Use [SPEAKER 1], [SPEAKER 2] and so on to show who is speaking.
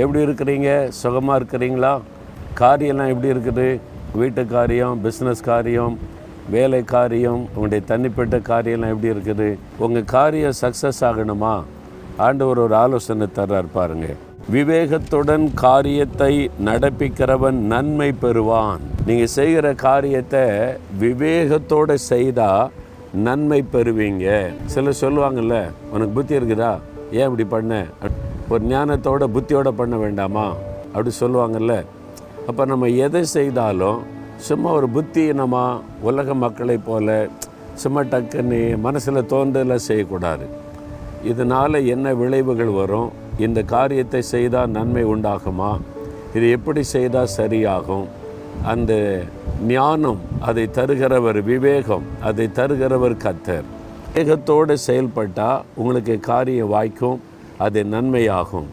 [SPEAKER 1] எப்படி இருக்கிறீங்க? சுகமாக இருக்கிறீங்களா? காரியம்லாம் எப்படி இருக்குது? வீட்டு காரியம், பிஸ்னஸ் காரியம், வேலை காரியம், உங்களுடைய தனிப்பட்ட காரியம்லாம் எப்படி இருக்குது? உங்கள் காரியம் சக்ஸஸ் ஆகணுமா? ஆண்டவர் ஒரு ஆலோசனை தர்றார் பாருங்க. விவேகத்துடன் காரியத்தை நடப்பிக்கிறவன் நன்மை பெறுவான். நீங்கள் செய்கிற காரியத்தை விவேகத்தோடு செய்தால் நன்மை பெறுவீங்க. சிலர் சொல்லுவாங்கள்ல, உனக்கு புத்தி இருக்குதா, ஏன் இப்படி பண்ண? ஒரு ஞானத்தோட புத்தியோட பண்ண வேண்டாமா அப்படி சொல்லுவாங்கள்ல. அப்போ நம்ம எதை செய்தாலும் சும்மா ஒரு புத்தியினமாக உலக மக்களை போல சும்மா டக்குன்னு மனசில் தோன்றலாம் செய்யக்கூடாது. இதனால் என்ன விளைவுகள் வரும்? இந்த காரியத்தை செய்தால் நன்மை உண்டாகுமா? இது எப்படி செய்தால் சரியாகும்? அந்த ஞானம் அதை தருகிறவர், விவேகம் அதை தருகிறவர் கர்த்தர். விவேகத்தோடு செயல்பட்டால் உங்களுக்கு காரியம் வாய்க்கும், அது நன்மையாகும்.